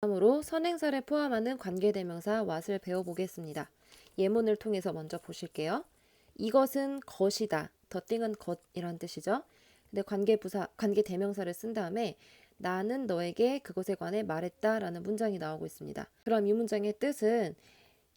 다음으로 선행사를 포함하는 관계대명사 what을 배워보겠습니다. 예문을 통해서 먼저 보실게요. 이것은 것이다. the thing은 것이란 뜻이죠. 근데 관계대명사를 쓴 다음에 나는 너에게 그것에 관해 말했다 라는 문장이 나오고 있습니다. 그럼 이 문장의 뜻은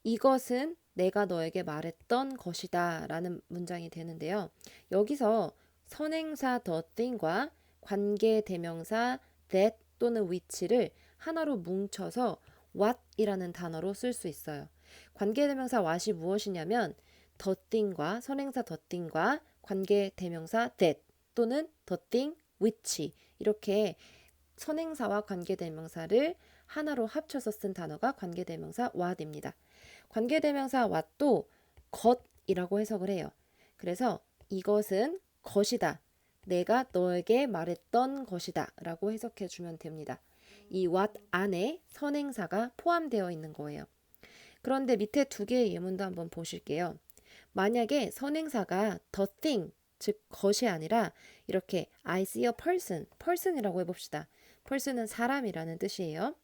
이것은 내가 너에게 말했던 것이다 라는 문장이 되는데요. 여기서 선행사 the thing과 관계대명사 that 또는 which를 하나로 뭉쳐서 what이라는 단어로 쓸 수 있어요. 관계대명사 what이 무엇이냐면 the thing과 선행사 the thing과 관계대명사 that 또는 the thing which 이렇게 선행사와 관계대명사를 하나로 합쳐서 쓴 단어가 관계대명사 what입니다. 관계대명사 what도 것이라고 해석을 해요. 그래서 이것은 것이다. 내가 너에게 말했던 것이다 라고 해석해 주면 됩니다. 이 what 안에 선행사가 포함되어 있는 거예요. 그런데 밑에 두 개의 예문도 한번 보실게요. 만약에 선행사가 the thing, 즉 것이 아니라 이렇게 I see a person이라고 해봅시다. person은 사람이라는 뜻이에요.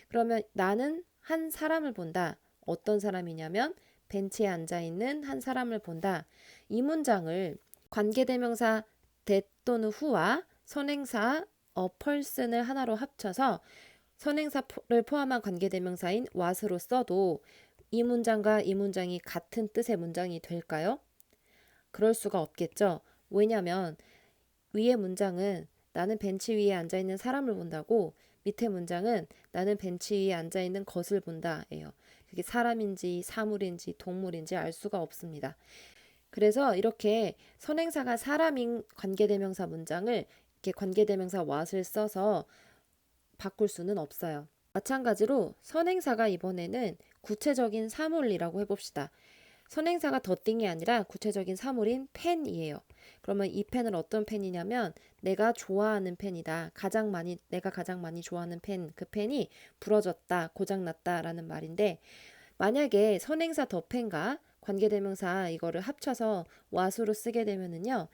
그러면 나는 한 사람을 본다. 어떤 사람이냐면 벤치에 앉아있는 한 사람을 본다. 이 문장을 관계대명사 that 또는 who와 선행사 a person을 하나로 합쳐서 선행사를 포함한 관계대명사인 what으로 써도 이 문장과 이 문장이 같은 뜻의 문장이 될까요? 그럴 수가 없겠죠. 왜냐하면 위의 문장은 나는 벤치 위에 앉아있는 사람을 본다고 밑에 문장은 나는 벤치 위에 앉아있는 것을 본다예요. 그게 사람인지 사물인지 동물인지 알 수가 없습니다. 그래서 이렇게 선행사가 사람인 관계대명사 문장을 이렇게 관계대명사 what을 써서 바꿀 수는 없어요. 마찬가지로 선행사가 이번에는 구체적인 사물이라고 해봅시다. 선행사가 the thing이 아니라 구체적인 사물인 펜이에요. 그러면 이 펜은 어떤 펜이냐면 내가 좋아하는 펜이다. 내가 가장 많이 좋아하는 펜, 그 펜이 부러졌다, 고장났다 라는 말인데 만약에 선행사 the 펜과 관계대명사 이거를 합쳐서 what으로 쓰게 되면은요.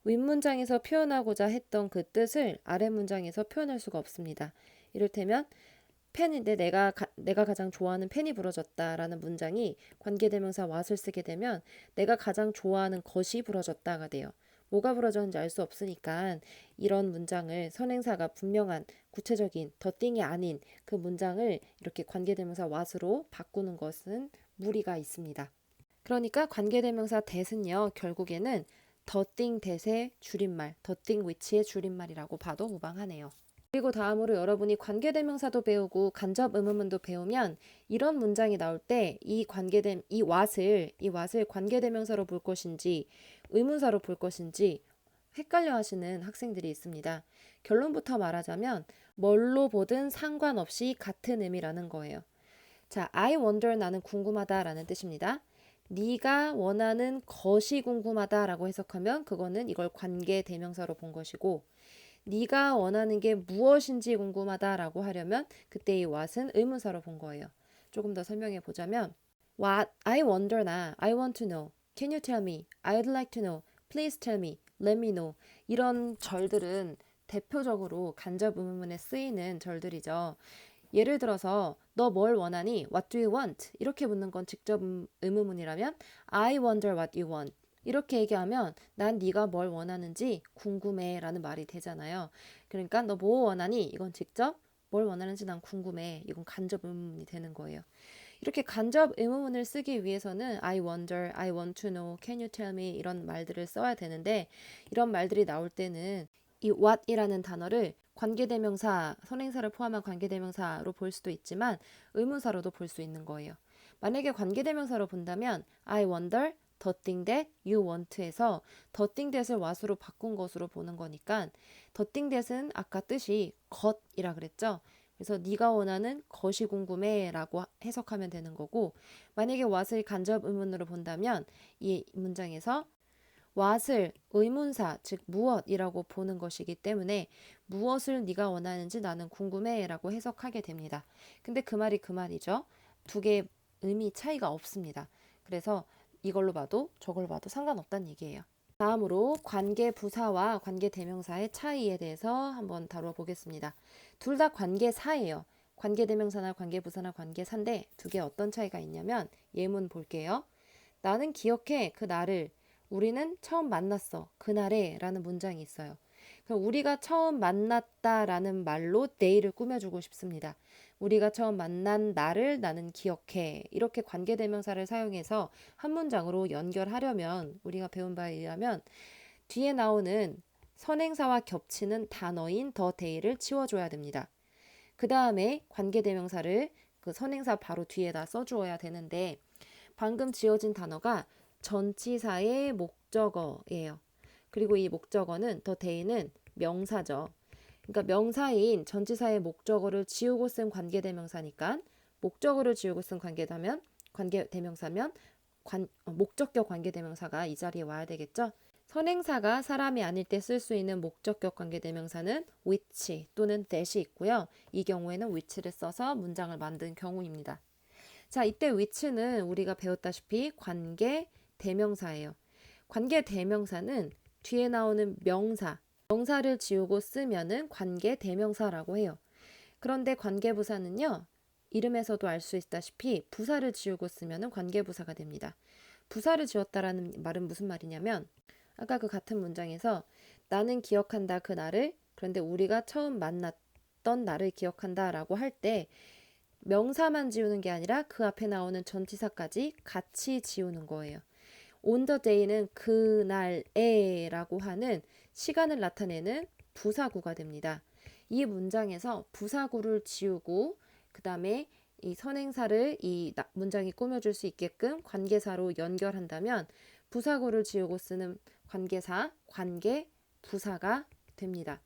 윗문장에서 표현하고자 했던 그 뜻을 아래 문장에서 표현할 수가 없습니다. 이를테면 펜인데 내가 가장 좋아하는 펜이 부러졌다라는 문장이 관계대명사 what을 쓰게 되면 내가 가장 좋아하는 것이 부러졌다가 돼요. 뭐가 부러졌는지 알 수 없으니까 이런 문장을 선행사가 분명한 구체적인 the thing이 아닌 그 문장을 이렇게 관계대명사 what으로 바꾸는 것은 무리가 있습니다. 그러니까 관계대명사 that은요 결국에는 the thing that의 줄임말, the thing which의 줄임말이라고 봐도 무방하네요. 그리고 다음으로 여러분이 관계대명사도 배우고 간접 의문문도 배우면 이런 문장이 나올 때 이 what을 관계대명사로 볼 것인지 의문사로 볼 것인지 헷갈려 하시는 학생들이 있습니다. 결론부터 말하자면 뭘로 보든 상관없이 같은 의미라는 거예요. 자, I wonder 나는 궁금하다 라는 뜻입니다. 네가 원하는 것이 궁금하다라고 해석하면 그거는 이걸 관계대명사로 본 것이고 네가 원하는 게 무엇인지 궁금하다라고 하려면 그때 이 what은 의문사로 본 거예요. 조금 더 설명해 보자면 What I wonder나 I want to know. Can you tell me? I'd like to know. Please tell me. Let me know. 이런 절들은 대표적으로 간접 의문문에 쓰이는 절들이죠. 예를 들어서 너 뭘 원하니? What do you want? 이렇게 묻는 건 직접 의문문이라면 I wonder what you want. 이렇게 얘기하면 난 네가 뭘 원하는지 궁금해 라는 말이 되잖아요. 그러니까 너 뭐 원하니? 이건 직접 뭘 원하는지 난 궁금해. 이건 간접 의문문이 되는 거예요. 이렇게 간접 의문문을 쓰기 위해서는 I wonder, I want to know, can you tell me 이런 말들을 써야 되는데 이런 말들이 나올 때는 이 what이라는 단어를 관계대명사, 선행사를 포함한 관계대명사로 볼 수도 있지만 의문사로도 볼 수 있는 거예요. 만약에 관계대명사로 본다면 I wonder, the thing that you want에서 the thing that을 what으로 바꾼 것으로 보는 거니까 the thing that은 아까 뜻이 것이라 그랬죠. 그래서 네가 원하는 것이 궁금해 라고 해석하면 되는 거고 만약에 what을 간접 의문으로 본다면 이 문장에서 what을 의문사, 즉 무엇이라고 보는 것이기 때문에 무엇을 네가 원하는지 나는 궁금해 라고 해석하게 됩니다. 근데 그 말이 그 말이죠. 두 개의 의미 차이가 없습니다. 그래서 이걸로 봐도 저걸로 봐도 상관없다는 얘기예요. 다음으로 관계 부사와 관계 대명사의 차이에 대해서 한번 다뤄보겠습니다. 둘 다 관계사예요. 관계대명사나 관계부사나 관계사인데 두 개 어떤 차이가 있냐면 예문 볼게요. 나는 기억해 그 날을. 우리는 처음 만났어 그날에 라는 문장이 있어요. 그럼 우리가 처음 만났다라는 말로 day를 꾸며주고 싶습니다. 우리가 처음 만난 날을 나는 기억해. 이렇게 관계대명사를 사용해서 한 문장으로 연결하려면 우리가 배운 바에 의하면 뒤에 나오는 선행사와 겹치는 단어인 the day를 지워줘야 됩니다. 그 다음에 관계대명사를 그 선행사 바로 뒤에다 써주어야 되는데 방금 지어진 단어가 전치사의 목적어예요. 그리고 이 목적어는 the day는 명사죠. 그러니까 명사인 전치사의 목적어를 지우고 쓴 관계대명사니까 목적어를 지우고 쓴 관계대명사면 목적격 관계대명사가 이 자리에 와야 되겠죠. 선행사가 사람이 아닐 때 쓸 수 있는 목적격 관계대명사는 which 또는 that이 있고요. 이 경우에는 which를 써서 문장을 만든 경우입니다. 자, 이때 which는 우리가 배웠다시피 관계대명사예요. 관계대명사는 뒤에 나오는 명사를 지우고 쓰면은 관계대명사라고 해요. 그런데 관계부사는요. 이름에서도 알 수 있다시피 부사를 지우고 쓰면은 관계부사가 됩니다. 부사를 지웠다라는 말은 무슨 말이냐면 아까 그 같은 문장에서 나는 기억한다 그 날을. 그런데 우리가 처음 만났던 날을 기억한다 라고 할 때 명사만 지우는 게 아니라 그 앞에 나오는 전치사까지 같이 지우는 거예요. on the day는 그날에 라고 하는 시간을 나타내는 부사구가 됩니다. 이 문장에서 부사구를 지우고 그 다음에 이 선행사를 이 문장이 꾸며줄 수 있게끔 관계사로 연결한다면 부사구를 지우고 쓰는 관계사, 관계부사가 됩니다.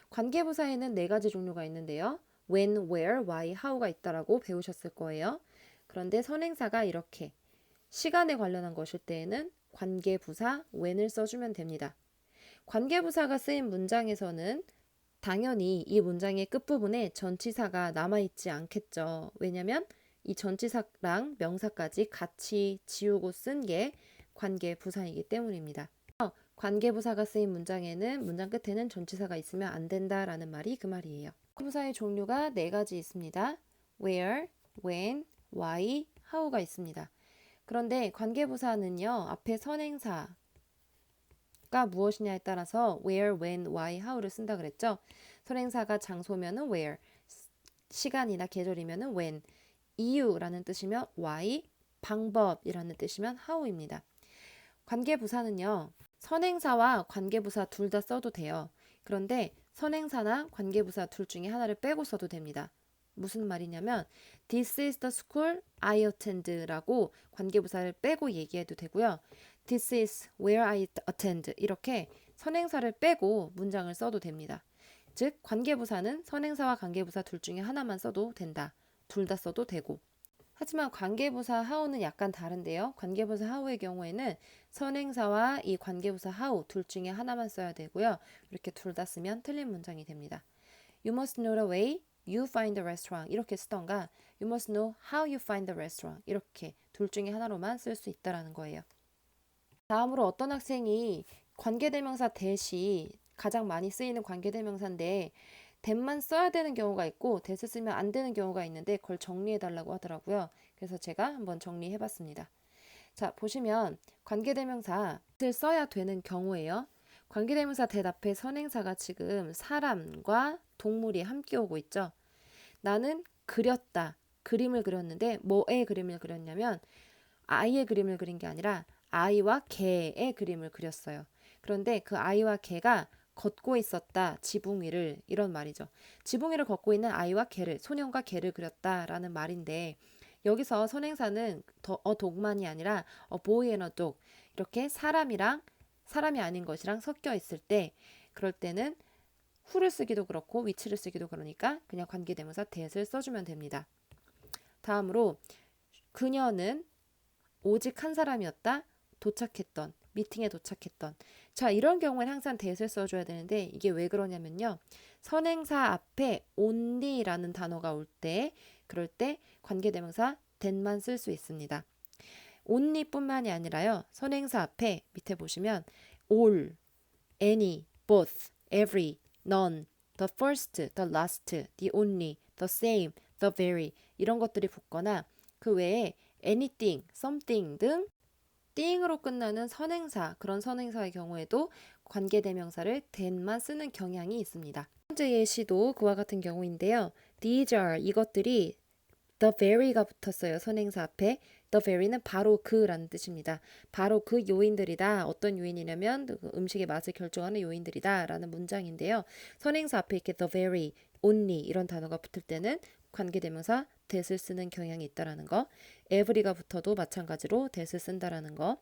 관계부사에는 4가지 종류가 있는데요. when, where, why, how가 있다라고 배우셨을 거예요. 그런데 선행사가 이렇게 시간에 관련한 것일 때에는 관계부사 when을 써주면 됩니다. 관계부사가 쓰인 문장에서는 당연히 이 문장의 끝부분에 전치사가 남아있지 않겠죠. 왜냐면 이 전치사랑 명사까지 같이 지우고 쓴 게 관계부사이기 때문입니다. 관계부사가 쓰인 문장에는 문장 끝에는 전치사가 있으면 안 된다라는 말이 그 말이에요. 부사의 종류가 4가지 있습니다. where, when, why, how가 있습니다. 그런데 관계부사는요. 앞에 선행사가 무엇이냐에 따라서 where, when, why, how를 쓴다 그랬죠. 선행사가 장소면은 where, 시간이나 계절이면은 when, 이유라는 뜻이면 why, 방법이라는 뜻이면 how입니다. 관계부사는요. 선행사와 관계부사 둘 다 써도 돼요. 그런데 선행사나 관계부사 둘 중에 하나를 빼고 써도 됩니다. 무슨 말이냐면 This is the school I attend라고 관계부사를 빼고 얘기해도 되고요. This is where I attend 이렇게 선행사를 빼고 문장을 써도 됩니다. 즉 관계부사는 선행사와 관계부사 둘 중에 하나만 써도 된다. 둘 다 써도 되고. 하지만 관계부사 how는 약간 다른데요. 관계부사 how의 경우에는 선행사와 이 관계부사 how 둘 중에 하나만 써야 되고요. 이렇게 둘 다 쓰면 틀린 문장이 됩니다. You must know the way you find the restaurant 이렇게 쓰던가 You must know how you find the restaurant 이렇게 둘 중에 하나로만 쓸 수 있다라는 거예요. 다음으로 어떤 학생이 관계대명사 that이 가장 많이 쓰이는 관계대명사인데 that만 써야 되는 경우가 있고 that을 쓰면 안 되는 경우가 있는데 그걸 정리해 달라고 하더라고요. 그래서 제가 한번 정리해 봤습니다. 자, 보시면 관계대명사를 써야 되는 경우예요. 관계대명사 that 앞에 선행사가 지금 사람과 동물이 함께 오고 있죠. 나는 그렸다. 그림을 그렸는데 뭐의 그림을 그렸냐면 아이의 그림을 그린 게 아니라 아이와 개의 그림을 그렸어요. 그런데 그 아이와 개가 걷고 있었다. 지붕 위를 이런 말이죠. 지붕 위를 걷고 있는 아이와 개를 소년과 개를 그렸다라는 말인데 여기서 선행사는 dog만이 아니라 a boy and a dog 이렇게 사람이랑 사람이 아닌 것이랑 섞여 있을 때 그럴 때는 who를 쓰기도 그렇고 which를 쓰기도 그러니까 그냥 관계대명사 that을 써주면 됩니다. 다음으로 그녀는 오직 한 사람이었다. 도착했던 미팅에 도착했던 자 이런 경우에는 항상 that을 써줘야 되는데 이게 왜 그러냐면요. 선행사 앞에 only라는 단어가 올 때 그럴 때 관계대명사 that만 쓸 수 있습니다. only 뿐만이 아니라요. 선행사 앞에 밑에 보시면 all, any, both, every, none, the first, the last, the only, the same, the very 이런 것들이 붙거나 그 외에 anything, something 등 띵으로 끝나는 선행사, 그런 선행사의 경우에도 관계대명사를 then만 쓰는 경향이 있습니다. 첫 번째 예시도 그와 같은 경우인데요. These are 이것들이 the very가 붙었어요. 선행사 앞에. the very는 바로 그라는 뜻입니다. 바로 그 요인들이다. 어떤 요인이냐면 음식의 맛을 결정하는 요인들이다 라는 문장인데요. 선행사 앞에 이렇게 the very, only 이런 단어가 붙을 때는 관계대명사 that을 쓰는 경향이 있다라는 거. every가 붙어도 마찬가지로 that을 쓴다라는 거.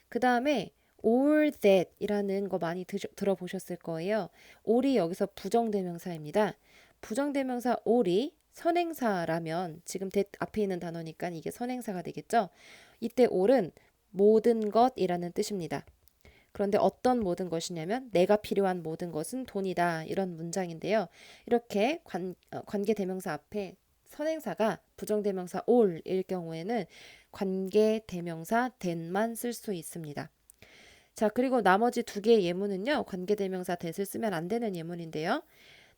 그 다음에 all that 이라는 거 많이 들어보셨을 거예요. all이 여기서 부정대명사입니다. 부정대명사 all이 선행사라면 지금 that 앞에 있는 단어니까 이게 선행사가 되겠죠. 이때 all은 모든 것이라는 뜻입니다. 그런데 어떤 모든 것이냐면 내가 필요한 모든 것은 돈이다 이런 문장인데요. 이렇게 관계대명사 앞에 선행사가 부정대명사 all일 경우에는 관계대명사 that만 쓸 수 있습니다. 자, 그리고 나머지 두 개의 예문은요. 관계대명사 that을 쓰면 안 되는 예문인데요.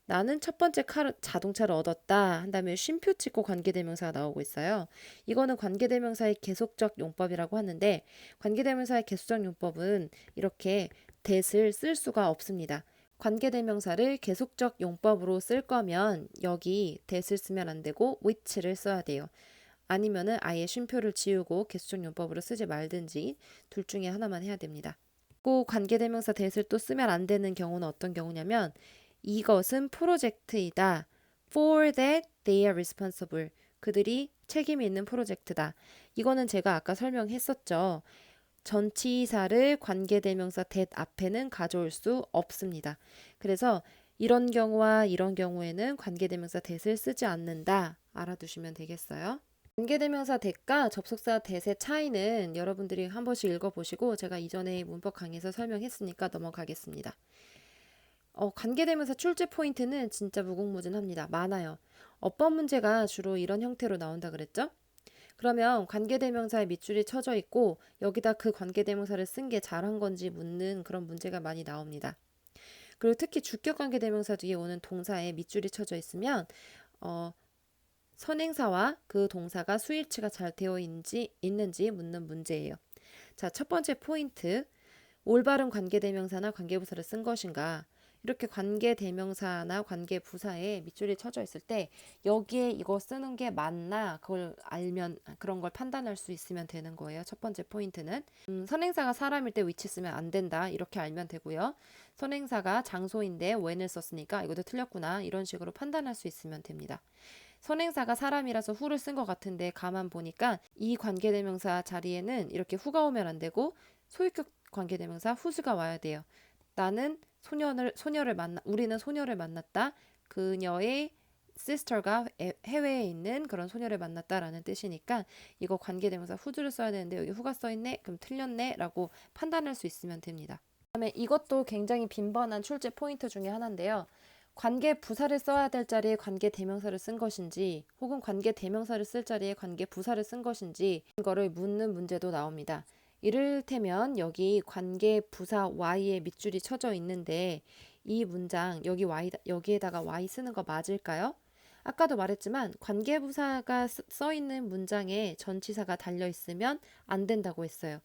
나는 첫 번째 자동차를 얻었다 한 다음에 쉼표 찍고 관계대명사가 나오고 있어요. 이거는 관계대명사의 계속적 용법이라고 하는데 관계대명사의 계속적 용법은 이렇게 that을 쓸 수가 없습니다. 관계대명사를 계속적 용법으로 쓸 거면 여기 that을 쓰면 안 되고 which를 써야 돼요. 아니면은 아예 쉼표를 지우고 계속적 용법으로 쓰지 말든지 둘 중에 하나만 해야 됩니다. 꼭 관계대명사 that을 또 쓰면 안 되는 경우는 어떤 경우냐면 이것은 프로젝트이다. For that they are responsible. 그들이 책임이 있는 프로젝트다. 이거는 제가 아까 설명했었죠. 전치사를 관계대명사 that 앞에는 가져올 수 없습니다. 그래서 이런 경우와 이런 경우에는 관계대명사 that을 쓰지 않는다. 알아두시면 되겠어요. 관계대명사 that과 접속사 that의 차이는 여러분들이 한 번씩 읽어보시고 제가 이전에 문법 강의에서 설명했으니까 넘어가겠습니다. 관계대명사 출제 포인트는 진짜 무궁무진합니다. 많아요. 어법 문제가 주로 이런 형태로 나온다 그랬죠? 그러면 관계대명사에 밑줄이 쳐져 있고 여기다 그 관계대명사를 쓴 게 잘한 건지 묻는 그런 문제가 많이 나옵니다. 그리고 특히 주격 관계대명사 뒤에 오는 동사에 밑줄이 쳐져 있으면 선행사와 그 동사가 수일치가 잘 되어 있는지 묻는 문제예요. 자, 첫 번째 포인트. 올바른 관계대명사나 관계부사를 쓴 것인가? 이렇게 관계대명사나 관계부사에 밑줄이 쳐져 있을 때 여기에 이거 쓰는 게 맞나 그걸 알면 그런 걸 판단할 수 있으면 되는 거예요. 첫 번째 포인트는 선행사가 사람일 때 which 쓰면 안 된다 이렇게 알면 되고요. 선행사가 장소인데 when을 썼으니까 이것도 틀렸구나 이런 식으로 판단할 수 있으면 됩니다. 선행사가 사람이라서 who를 쓴 것 같은데 가만 보니까 이 관계대명사 자리에는 이렇게 who가 오면 안 되고 소유격 관계대명사 who스가 와야 돼요. 나는 우리는 소녀를 만났다. 그녀의 sister가 해외에 있는 그런 소녀를 만났다라는 뜻이니까 이거 관계대명사 who를 써야 되는데 여기 who가 써있네? 그럼 틀렸네? 라고 판단할 수 있으면 됩니다. 그다음에 이것도 굉장히 빈번한 출제 포인트 중에 하나인데요. 관계 부사를 써야 될 자리에 관계 대명사를 쓴 것인지 혹은 관계 대명사를 쓸 자리에 관계 부사를 쓴 것인지 이거를 묻는 문제도 나옵니다. 이를테면 여기 관계 부사 y에 밑줄이 쳐져 있는데 이 문장 여기에다가 y 쓰는 거 맞을까요? 아까도 말했지만 관계 부사가 써 있는 문장에 전치사가 달려 있으면 안 된다고 했어요.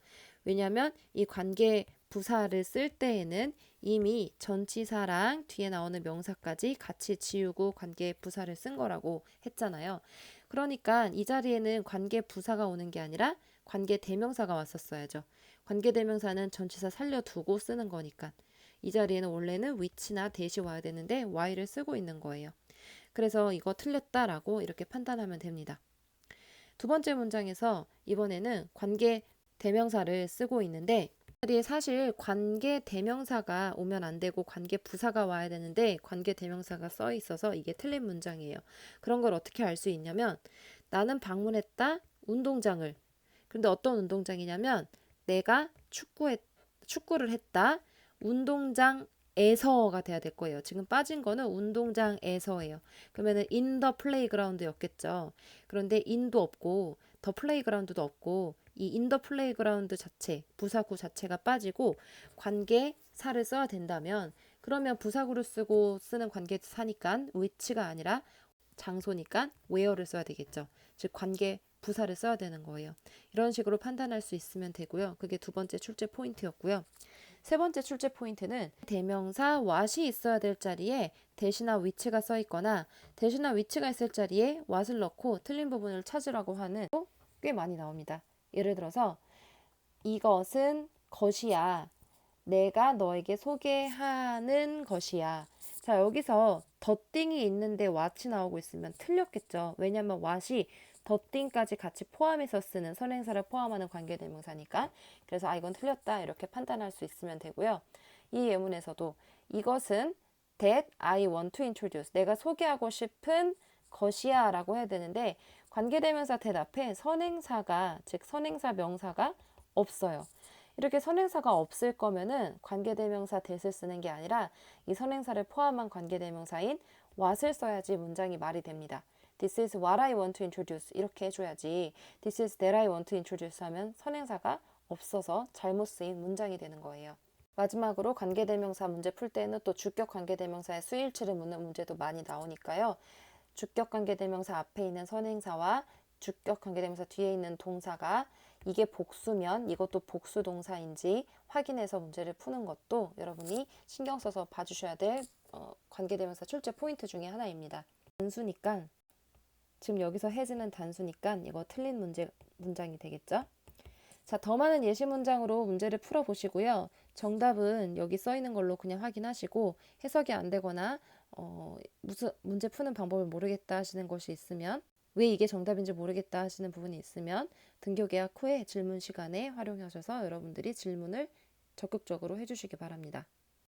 왜냐하면 이 관계 부사를 쓸 때에는 이미 전치사랑 뒤에 나오는 명사까지 같이 지우고 관계 부사를 쓴 거라고 했잖아요. 그러니까 이 자리에는 관계 부사가 오는 게 아니라 관계 대명사가 왔었어야죠. 관계 대명사는 전치사 살려두고 쓰는 거니까. 이 자리에는 원래는 which나 that이 와야 되는데 y를 쓰고 있는 거예요. 그래서 이거 틀렸다라고 이렇게 판단하면 됩니다. 두 번째 문장에서 이번에는 관계 대명사를 쓰고 있는데 자리에 사실 관계 대명사가 오면 안 되고 관계 부사가 와야 되는데 관계 대명사가 써 있어서 이게 틀린 문장이에요. 그런 걸 어떻게 알 수 있냐면 나는 방문했다 운동장을. 그런데 어떤 운동장이냐면 내가 축구를 했다 운동장에서가 돼야 될 거예요. 지금 빠진 거는 운동장에서예요. 그러면은 in the playground였겠죠. 그런데 in도 없고 the playground도 없고 이 in the playground 자체, 부사구 자체가 빠지고 관계사를 써야 된다면 그러면 부사구를 쓰고 쓰는 관계사니까 which가 아니라 장소니까 where를 써야 되겠죠. 즉 관계 부사를 써야 되는 거예요. 이런 식으로 판단할 수 있으면 되고요. 그게 두 번째 출제 포인트였고요. 세 번째 출제 포인트는 대명사 what이 있어야 될 자리에 대시나 which가 써 있거나 대시나 which가 있을 자리에 what을 넣고 틀린 부분을 찾으라고 하는 꽤 많이 나옵니다. 예를 들어서 이것은 것이야. 내가 너에게 소개하는 것이야. 자, 여기서 더띵이 있는데 what이 나오고 있으면 틀렸겠죠. 왜냐면 what이 더띵까지 같이 포함해서 쓰는 선행사를 포함하는 관계대명사니까. 그래서 이건 틀렸다 이렇게 판단할 수 있으면 되고요. 이 예문에서도 이것은 that I want to introduce. 내가 소개하고 싶은 것이야 라고 해야 되는데 관계대명사 that 앞에 선행사가 즉 선행사 명사가 없어요. 이렇게 선행사가 없을 거면은 관계대명사 that을 쓰는 게 아니라 이 선행사를 포함한 관계대명사인 what을 써야지 문장이 말이 됩니다. This is what I want to introduce 이렇게 해줘야지 This is that I want to introduce 하면 선행사가 없어서 잘못 쓰인 문장이 되는 거예요. 마지막으로 관계대명사 문제 풀 때는 또 주격 관계대명사의 수일치를 묻는 문제도 많이 나오니까요. 주격 관계대명사 앞에 있는 선행사와 주격 관계대명사 뒤에 있는 동사가 이게 복수면 이것도 복수 동사인지 확인해서 문제를 푸는 것도 여러분이 신경 써서 봐주셔야 될 관계대명사 출제 포인트 중에 하나입니다. 단수니까 지금 여기서 has는 단수니까 이거 틀린 문장이 되겠죠? 자, 더 많은 예시 문장으로 문제를 풀어보시고요. 정답은 여기 써 있는 걸로 그냥 확인하시고 해석이 안 되거나 무슨 문제 푸는 방법을 모르겠다 하시는 것이 있으면 왜 이게 정답인지 모르겠다 하시는 부분이 있으면 등교 개학 후에 질문 시간에 활용하셔서 여러분들이 질문을 적극적으로 해주시기 바랍니다.